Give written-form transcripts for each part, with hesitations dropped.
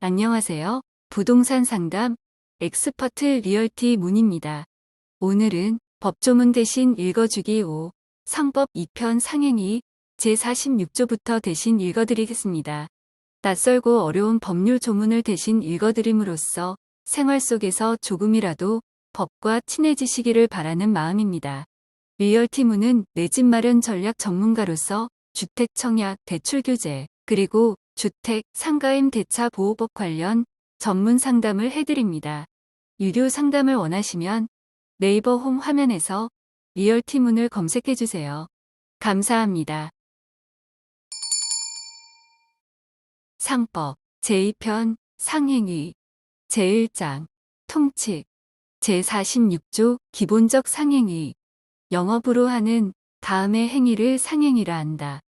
안녕하세요. 부동산 상담 엑스퍼트 리얼티 문입니다. 오늘은 법조문 대신 읽어주기 5, 상법 2편 상행위 제46조부터 대신 읽어드리겠습니다. 낯설고 어려운 법률 조문을 대신 읽어드림으로써 생활 속에서 조금이라도 법과 친해지시기를 바라는 마음입니다. 리얼티문은 내 집 마련 전략 전문가로서 주택 청약, 대출 규제, 그리고 주택, 상가임 대차 보호법 관련 전문 상담을 해드립니다. 유료 상담을 원하시면 네이버 홈 화면에서 리얼티문을 검색해주세요. 감사합니다. 상법 제2편 상행위 제1장 통칙 제46조 기본적 상행위 영업으로 하는 다음의 행위를 상행위라 한다.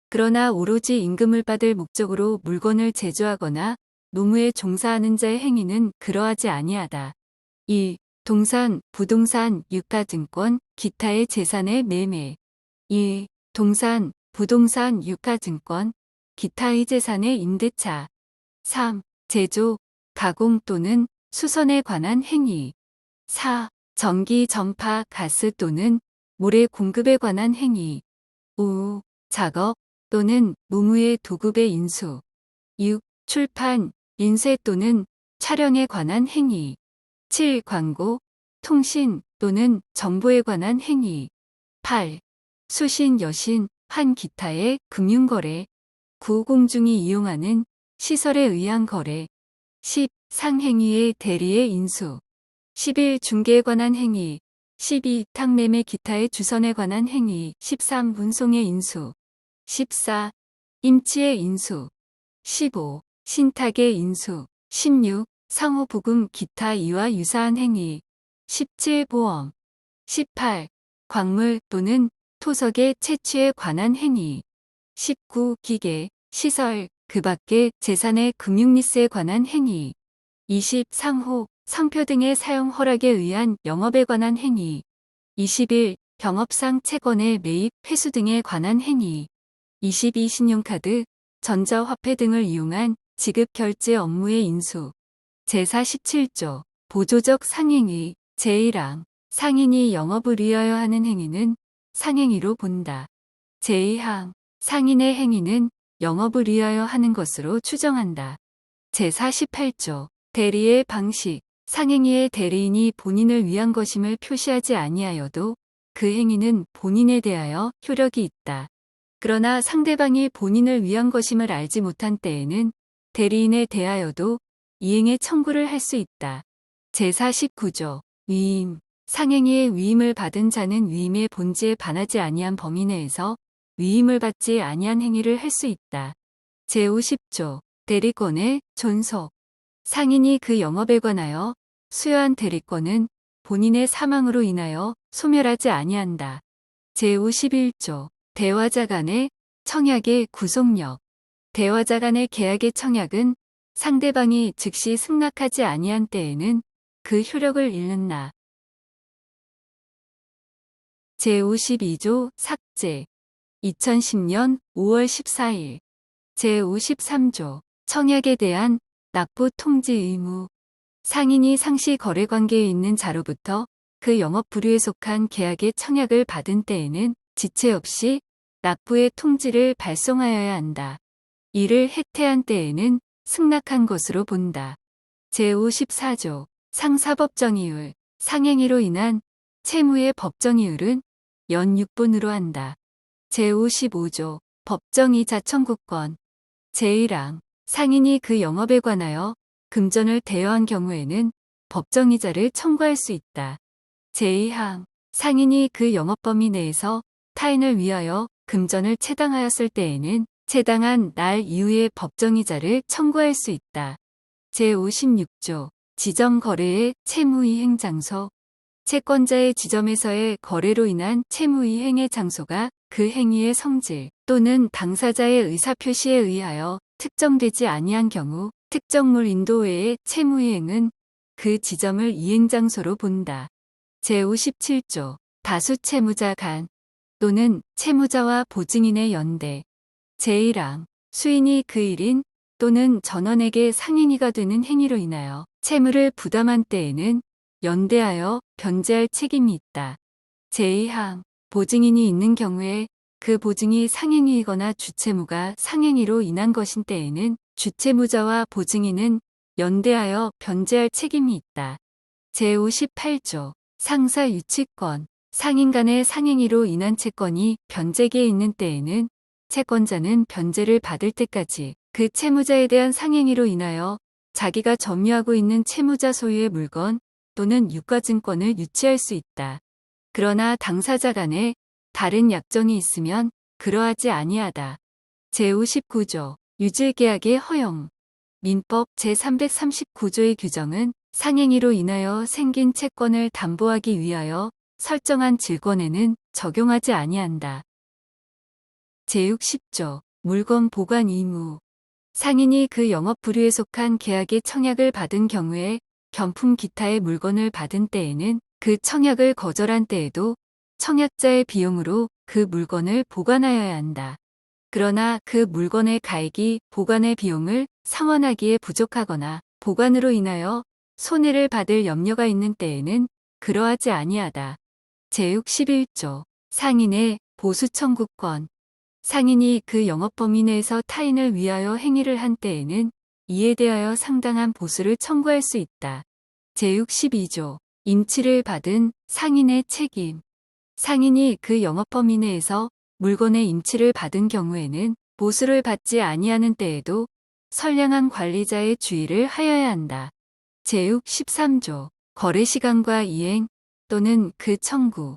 그러나 오로지 임금을 받을 목적으로 물건을 제조하거나 노무에 종사하는 자의 행위는 그러하지 아니하다. 1. 동산, 부동산, 유가증권, 기타의 재산의 매매. 2. 동산, 부동산, 유가증권, 기타의 재산의 임대차. 3. 제조, 가공 또는 수선에 관한 행위. 4. 전기, 전파, 가스 또는 모래 공급에 관한 행위. 5. 작업 또는 무무의 도급의 인수. 6. 출판, 인쇄 또는 촬영에 관한 행위. 7. 광고, 통신 또는 정보에 관한 행위. 8. 수신, 여신, 한 기타의 금융거래. 9. 공중이 이용하는 시설에 의한 거래. 10. 상행위의 대리의 인수. 11. 중개에 관한 행위. 12. 탁매매 기타의 주선에 관한 행위. 13. 운송의 인수. 14. 임치의 인수. 15. 신탁의 인수. 16. 상호부금 기타 이와 유사한 행위. 17. 보험. 18. 광물 또는 토석의 채취에 관한 행위. 19. 기계, 시설, 그 밖의 재산의 금융리스에 관한 행위. 20. 상호, 상표 등의 사용 허락에 의한 영업에 관한 행위. 21. 병업상 채권의 매입, 회수 등에 관한 행위. 22. 신용카드, 전자화폐 등을 이용한 지급 결제 업무의 인수. 제47조 보조적 상행위 제1항 상인이 영업을 위하여 하는 행위는 상행위로 본다. 제2항 상인의 행위는 영업을 위하여 하는 것으로 추정한다. 제48조 대리의 방식 상행위의 대리인이 본인을 위한 것임을 표시하지 아니하여도 그 행위는 본인에 대하여 효력이 있다. 그러나 상대방이 본인을 위한 것임을 알지 못한 때에는 대리인에 대하여도 이행의 청구를 할 수 있다. 제49조 위임 상행위의 위임을 받은 자는 위임의 본질에 반하지 아니한 범위 내에서 위임을 받지 아니한 행위를 할 수 있다. 제50조 대리권의 존속 상인이 그 영업에 관하여 수여한 대리권은 본인의 사망으로 인하여 소멸하지 아니한다. 제51조 대화자 간의 청약의 구속력 대화자 간의 계약의 청약은 상대방이 즉시 승낙하지 아니한 때에는 그 효력을 잃는다. 제52조 삭제 2010년 5월 14일 제53조 청약에 대한 납부 통지 의무 상인이 상시 거래 관계에 있는 자로부터 그 영업 부류에 속한 계약의 청약을 받은 때에는 지체 없이 납부의 통지를 발송하여야 한다. 이를 해태한 때에는 승낙한 것으로 본다. 제54조 상사법정이율 상행위로 인한 채무의 법정이율은 연 6분으로 한다. 제55조 법정이자 청구권 제1항 상인이 그 영업에 관하여 금전을 대여한 경우에는 법정이자를 청구할 수 있다. 제2항 상인이 그 영업 범위 내에서 타인을 위하여 금전을 채당하였을 때에는 채당한 날 이후에 법정이자를 청구할 수 있다. 제56조 지정거래의 채무이행 장소 채권자의 지점에서의 거래로 인한 채무이행의 장소가 그 행위의 성질 또는 당사자의 의사표시에 의하여 특정되지 아니한 경우 특정물 인도 외의 채무이행은 그 지점을 이행장소로 본다. 제57조 다수채무자 간 또는 채무자와 보증인의 연대 제1항 수인이 그 일인 또는 전원에게 상행위가 되는 행위로 인하여 채무를 부담한 때에는 연대하여 변제할 책임이 있다. 제2항 보증인이 있는 경우에 그 보증이 상행위이거나 주채무가 상행위로 인한 것인 때에는 주채무자와 보증인은 연대하여 변제할 책임이 있다. 제58조 상사 유치권 상인 간의 상행위로 인한 채권이 변제기에 있는 때에는 채권자는 변제를 받을 때까지 그 채무자에 대한 상행위로 인하여 자기가 점유하고 있는 채무자 소유의 물건 또는 유가증권을 유치할 수 있다. 그러나 당사자 간에 다른 약정이 있으면 그러하지 아니하다. 제59조 유질계약의 허용 민법 제339조의 규정은 상행위로 인하여 생긴 채권을 담보하기 위하여 설정한 질권에는 적용하지 아니한다. 제60조 물건 보관 의무 상인이 그 영업 부류에 속한 계약의 청약을 받은 경우에 경품 기타의 물건을 받은 때에는 그 청약을 거절한 때에도 청약자의 비용으로 그 물건을 보관하여야 한다. 그러나 그 물건의 가액이 보관의 비용을 상환하기에 부족하거나 보관으로 인하여 손해를 받을 염려가 있는 때에는 그러하지 아니하다. 제61조 상인의 보수 청구권 상인이 그 영업 범위 내에서 타인을 위하여 행위를 한 때에는 이에 대하여 상당한 보수를 청구할 수 있다. 제62조 임치를 받은 상인의 책임 상인이 그 영업 범위 내에서 물건의 임치를 받은 경우에는 보수를 받지 아니하는 때에도 선량한 관리자의 주의를 하여야 한다. 제63조 거래시간과 이행 또는 그 청구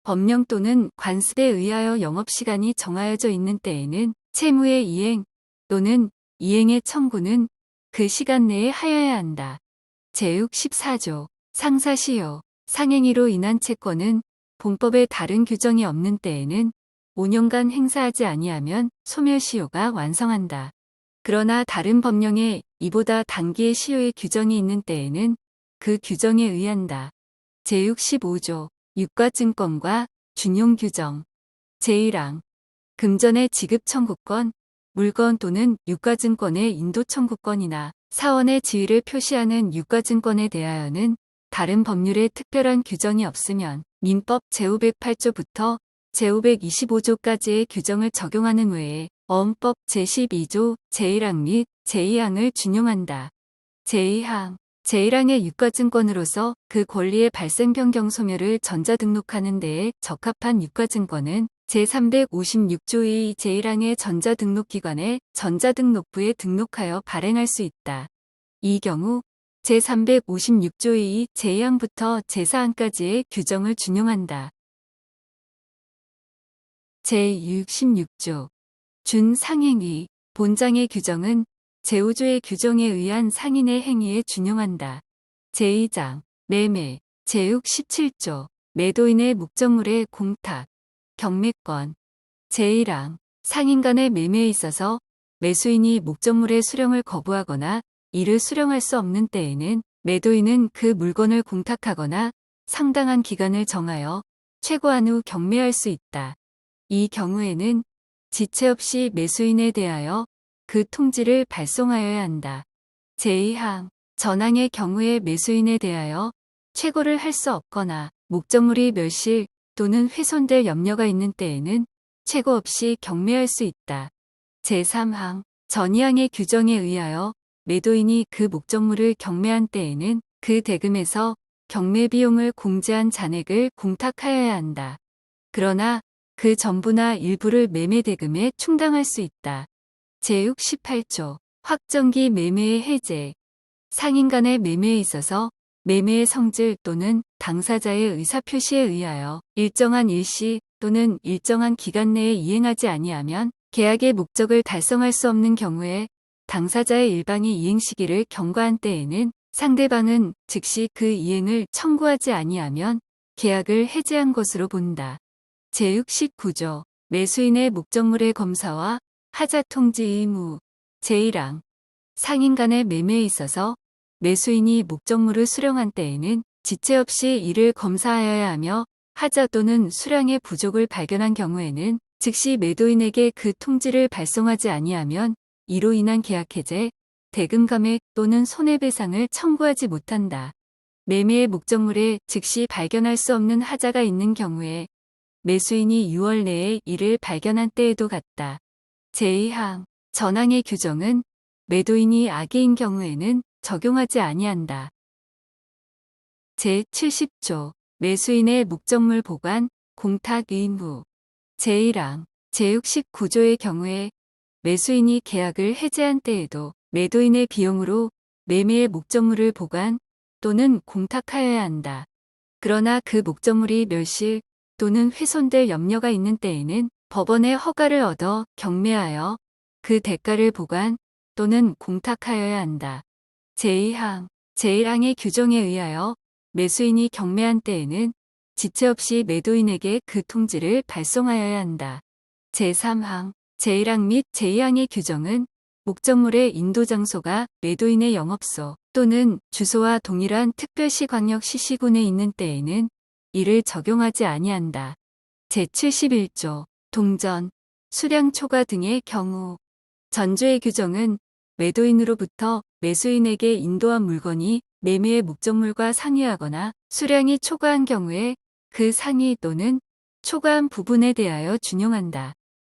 법령 또는 관습에 의하여 영업시간이 정하여져 있는 때에는 채무의 이행 또는 이행의 청구는 그 시간 내에 하여야 한다. 제64조 상사시효 상행위로 인한 채권은 본법에 다른 규정이 없는 때에는 5년간 행사하지 아니하면 소멸시효가 완성한다. 그러나 다른 법령에 이보다 단기의 시효의 규정이 있는 때에는 그 규정에 의한다. 제65조 유가증권과 준용규정 제1항 금전의 지급 청구권 물건 또는 유가증권의 인도 청구권이나 사원의 지위를 표시하는 유가증권에 대하여는 다른 법률에 특별한 규정이 없으면 민법 제508조부터 제525조까지의 규정을 적용하는 외에 어음법 제12조 제1항 및 제2항을 준용한다. 제2항 제1항의 유가증권으로서 그 권리의 발생 변경 소멸을 전자등록하는 데에 적합한 유가증권은 제356조의 제1항의 전자등록기관의 전자등록부에 등록하여 발행할 수 있다. 이 경우 제356조의 제2항부터 제4항까지의 규정을 준용한다. 제66조 준상행위 본장의 규정은 제5조의 규정에 의한 상인의 행위에 준용한다. 제2장 매매 제67조 매도인의 목적물의 공탁 경매권 제1항 상인 간의 매매에 있어서 매수인이 목적물의 수령을 거부하거나 이를 수령할 수 없는 때에는 매도인은 그 물건을 공탁하거나 상당한 기간을 정하여 최고한 후 경매할 수 있다. 이 경우에는 지체 없이 매수인에 대하여 그 통지를 발송하여야 한다. 제2항 전항의 경우에 매수인에 대하여 최고를 할 수 없거나 목적물이 멸실 또는 훼손될 염려가 있는 때에는 최고 없이 경매할 수 있다. 제3항 전이항의 규정에 의하여 매도인이 그 목적물을 경매한 때에는 그 대금에서 경매 비용을 공제한 잔액을 공탁하여야 한다. 그러나 그 전부나 일부를 매매 대금에 충당할 수 있다. 제68조 확정기 매매의 해제 상인 간의 매매에 있어서 매매의 성질 또는 당사자의 의사표시에 의하여 일정한 일시 또는 일정한 기간 내에 이행하지 아니하면 계약의 목적을 달성할 수 없는 경우에 당사자의 일방이 이행 시기를 경과한 때에는 상대방은 즉시 그 이행을 청구하지 아니하면 계약을 해지한 것으로 본다. 제69조 매수인의 목적물의 검사와 하자 통지 의무 제1항 상인 간의 매매에 있어서 매수인이 목적물을 수령한 때에는 지체 없이 이를 검사하여야 하며 하자 또는 수량의 부족을 발견한 경우에는 즉시 매도인에게 그 통지를 발송하지 아니하면 이로 인한 계약 해제, 대금 감액 또는 손해배상을 청구하지 못한다. 매매의 목적물에 즉시 발견할 수 없는 하자가 있는 경우에 매수인이 6월 내에 이를 발견한 때에도 같다. 제2항 전항의 규정은 매도인이 악의인 경우에는 적용하지 아니한다. 제70조 매수인의 목적물 보관, 공탁 의무 제1항 제69조의 경우에 매수인이 계약을 해제한 때에도 매도인의 비용으로 매매의 목적물을 보관 또는 공탁하여야 한다. 그러나 그 목적물이 멸실 또는 훼손될 염려가 있는 때에는 법원의 허가를 얻어 경매하여 그 대가를 보관 또는 공탁하여야 한다. 제2항 제1항의 규정에 의하여 매수인이 경매한 때에는 지체 없이 매도인에게 그 통지를 발송하여야 한다. 제3항 제1항 및 제2항의 규정은 목적물의 인도 장소가 매도인의 영업소 또는 주소와 동일한 특별시광역시 시군에 있는 때에는 이를 적용하지 아니한다. 제71조 동전, 수량 초과 등의 경우 전조의 규정은 매도인으로부터 매수인에게 인도한 물건이 매매의 목적물과 상이하거나 수량이 초과한 경우에 그 상이 또는 초과한 부분에 대하여 준용한다.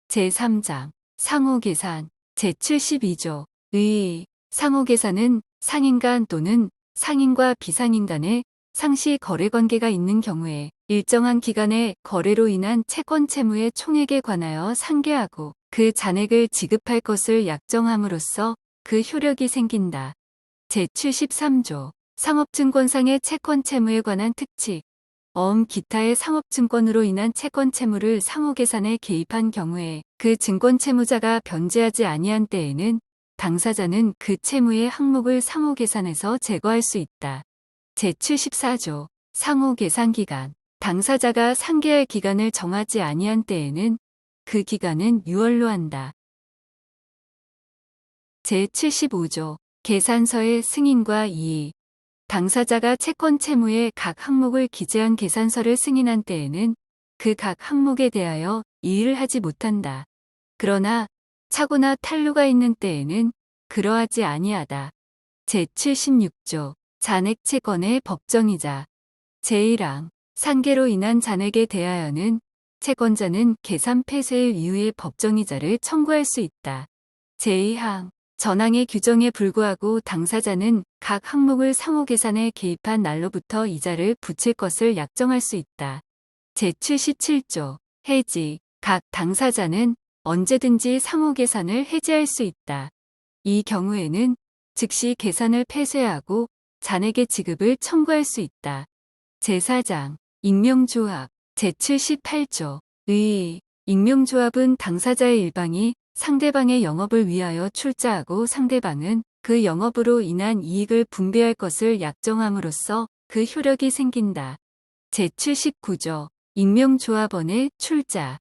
제3장 상호계산 제72조 의 상호계산은 상인 간 또는 상인과 비상인 간의 상시 거래 관계가 있는 경우에 일정한 기간의 거래로 인한 채권 채무의 총액에 관하여 상계하고 그 잔액을 지급할 것을 약정함으로써 그 효력이 생긴다. 제73조 상업증권상의 채권 채무에 관한 특칙 기타의 상업증권으로 인한 채권 채무를 상호계산에 개입한 경우에 그 증권 채무자가 변제하지 아니한 때에는 당사자는 그 채무의 항목을 상호계산에서 제거할 수 있다. 제74조 상호계산기간 당사자가 상계할 기간을 정하지 아니한 때에는 그 기간은 유월로 한다. 제75조 계산서의 승인과 이의 당사자가 채권 채무의 각 항목을 기재한 계산서를 승인한 때에는 그 각 항목에 대하여 이의를 하지 못한다. 그러나 착오나 탄로가 있는 때에는 그러하지 아니하다. 제76조 잔액 채권의 법정이자 제1항 상계로 인한 잔액에 대하여는 채권자는 계산 폐쇄일 이후에 법정이자를 청구할 수 있다. 제2항 전항의 규정에 불구하고 당사자는 각 항목을 상호계산에 개입한 날로부터 이자를 붙일 것을 약정할 수 있다. 제77조 해지 각 당사자는 언제든지 상호계산을 해지할 수 있다. 이 경우에는 즉시 계산을 폐쇄하고 잔액의 지급을 청구할 수 있다. 제4장 익명조합 제78조 의 익명조합은 당사자의 일방이 상대방의 영업을 위하여 출자하고 상대방은 그 영업으로 인한 이익을 분배할 것을 약정함으로써 그 효력이 생긴다. 제79조 익명조합원의 출자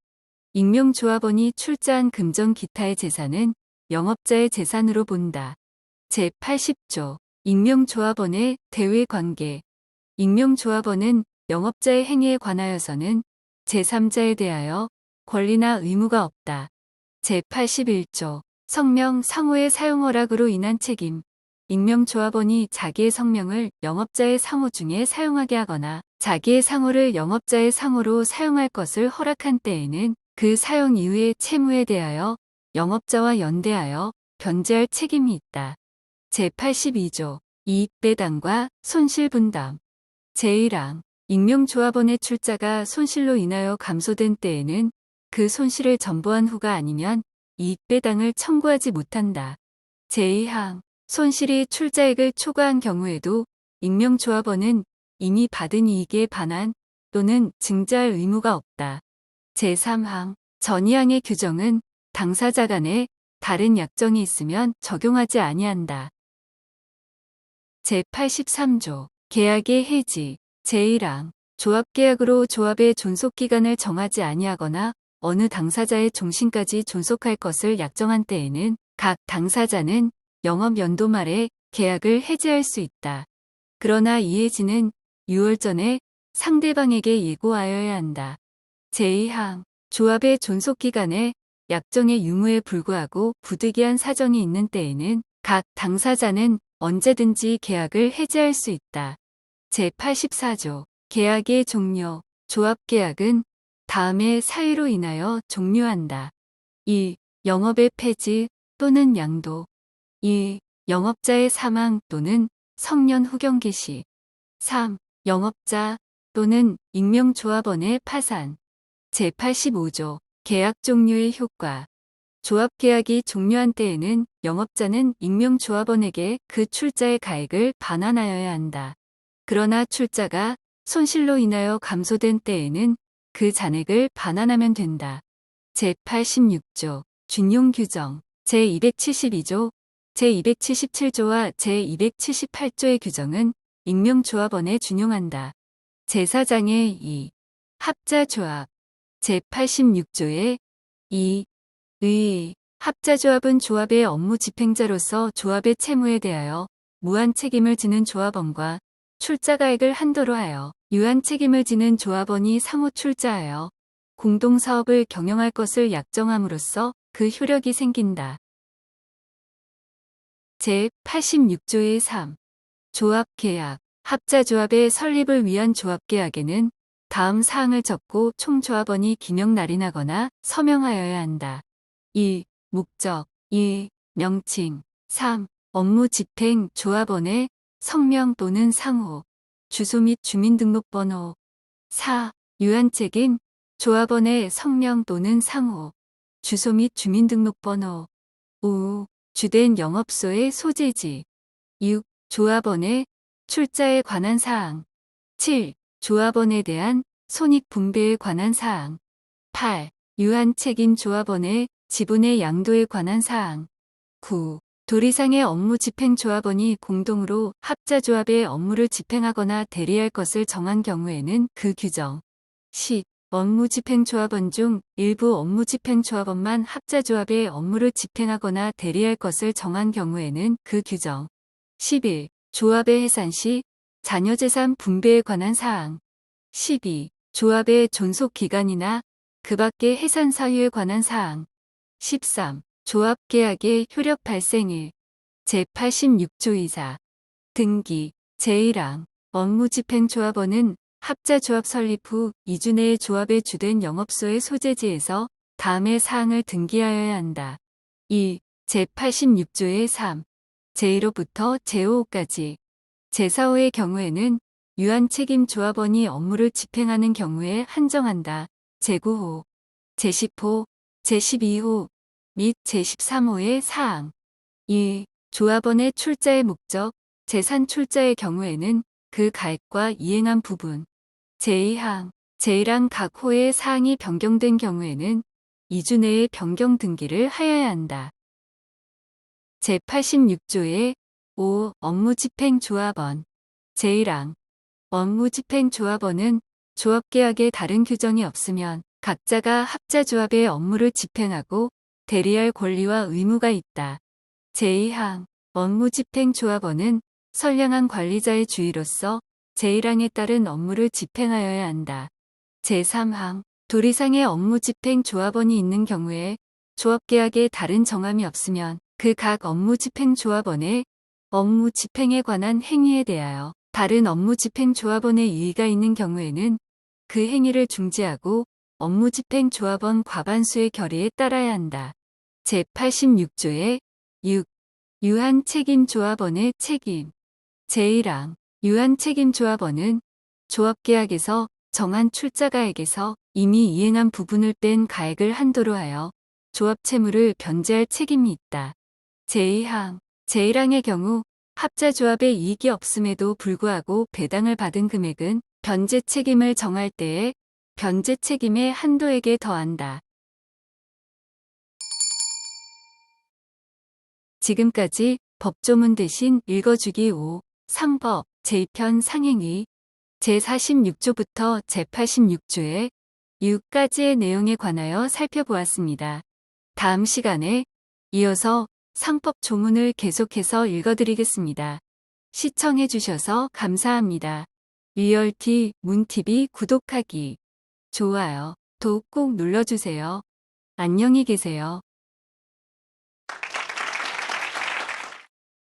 익명조합원이 출자한 금전 기타의 재산은 영업자의 재산으로 본다. 제80조 익명조합원의 대외관계 익명조합원은 영업자의 행위에 관하여서는 제3자에 대하여 권리나 의무가 없다. 제81조 성명 상호의 사용 허락으로 인한 책임 익명조합원이 자기의 성명을 영업자의 상호 중에 사용하게 하거나 자기의 상호를 영업자의 상호로 사용할 것을 허락한 때에는 그 사용 이후의 채무에 대하여 영업자와 연대하여 변제할 책임이 있다. 제82조 이익배당과 손실분담 제1항 익명조합원의 출자가 손실로 인하여 감소된 때에는 그 손실을 전보한 후가 아니면 이익배당을 청구하지 못한다. 제2항 손실이 출자액을 초과한 경우에도 익명조합원은 이미 받은 이익에 반환 또는 증자할 의무가 없다. 제3항 전이항의 규정은 당사자 간에 다른 약정이 있으면 적용하지 아니한다. 제83조 계약의 해지 제1항 조합계약으로 조합의 존속기간을 정하지 아니하거나 어느 당사자의 종신까지 존속할 것을 약정한 때에는 각 당사자는 영업연도 말에 계약을 해지할 수 있다. 그러나 이 해지는 6월 전에 상대방에게 예고하여야 한다. 제2항 조합의 존속기간에 약정의 유무에 불구하고 부득이한 사정이 있는 때에는 각 당사자는 언제든지 계약을 해지할 수 있다. 제84조 계약의 종료. 조합계약은 다음의 사유로 인하여 종료한다. 1. 영업의 폐지 또는 양도. 2. 영업자의 사망 또는 성년 후경 개시. 3. 영업자 또는 익명조합원의 파산. 제85조 계약 종료의 효과. 조합계약이 종료한 때에는 영업자는 익명조합원에게 그 출자의 가액을 반환하여야 한다. 그러나 출자가 손실로 인하여 감소된 때에는 그 잔액을 반환하면 된다. 제86조 준용 규정. 제272조, 제277조와 제278조의 규정은 익명조합원에 준용한다. 제4장의 2. 합자조합. 제86조의 2. 의. 합자조합은 조합의 업무 집행자로서 조합의 채무에 대하여 무한 책임을 지는 조합원과 출자가액을 한도로 하여 유한 책임을 지는 조합원이 상호 출자하여 공동사업을 경영할 것을 약정함으로써 그 효력이 생긴다. 제86조의 3. 조합계약. 합자조합의 설립을 위한 조합계약에는 다음 사항을 적고 총조합원이 기명 날인하거나 서명하여야 한다. 1. 목적. 2. 명칭. 3. 업무 집행 조합원의 성명 또는 상호, 주소 및 주민등록번호. 4. 유한 책임 조합원의 성명 또는 상호, 주소 및 주민등록번호. 5. 주된 영업소의 소재지. 6. 조합원의 출자에 관한 사항. 7. 조합원에 대한 손익 분배에 관한 사항. 8. 유한 책임 조합원의 지분의 양도에 관한 사항. 9. 둘 이상의 업무 집행 조합원이 공동으로 합자조합의 업무를 집행하거나 대리할 것을 정한 경우에는 그 규정. 10. 업무 집행 조합원 중 일부 업무 집행 조합원만 합자조합의 업무를 집행하거나 대리할 것을 정한 경우에는 그 규정. 11. 조합의 해산 시 자녀재산 분배에 관한 사항. 12. 조합의 존속 기간이나 그 밖의 해산 사유에 관한 사항. 13. 조합계약의 효력 발생일. 제86조 2사. 등기. 제1항. 업무집행조합원은 합자조합 설립 후 2주 내에 조합의 주된 영업소의 소재지에서 다음의 사항을 등기하여야 한다. 1. 제86조의 3. 제1호부터 제5호까지. 제4호의 경우에는 유한 책임 조합원이 업무를 집행하는 경우에 한정한다. 제9호, 제10호, 제12호 및 제13호의 사항. 1. 조합원의 출자의 목적, 재산 출자의 경우에는 그 가액과 이행한 부분. 제2항, 제1항 각 호의 사항이 변경된 경우에는 2주 내에 변경 등기를 하여야 한다. 제86조의 5. 업무집행조합원. 제1항. 업무집행조합원은 조합계약에 다른 규정이 없으면 각자가 합자조합의 업무를 집행하고 대리할 권리와 의무가 있다. 제2항. 업무집행조합원은 선량한 관리자의 주의로서 제1항에 따른 업무를 집행하여야 한다. 제3항. 둘 이상의 업무집행조합원이 있는 경우에 조합계약에 다른 정함이 없으면 그 각 업무집행조합원의 업무 집행에 관한 행위에 대하여 다른 업무집행조합원의 이의가 있는 경우에는 그 행위를 중지하고 업무집행조합원 과반수의 결의에 따라야 한다. 제86조의 6. 유한 책임 조합원의 책임. 제1항. 유한 책임 조합원은 조합계약에서 정한 출자가액에서 이미 이행한 부분을 뺀 가액을 한도로 하여 조합 채무를 변제할 책임이 있다. 제2항. 제1항의 경우 합자조합에 이익이 없음에도 불구하고 배당을 받은 금액은 변제 책임을 정할 때에 변제 책임의 한도액에 더한다. 지금까지 법조문 대신 읽어주기 5. 상법 제2편 상행위 제46조부터 제86조의 6가지의 내용에 관하여 살펴보았습니다. 다음 시간에 이어서 상법 조문을 계속해서 읽어드리겠습니다. 시청해주셔서 감사합니다. 리얼티 문TV 구독하기, 좋아요, 도 꼭 눌러주세요. 안녕히 계세요.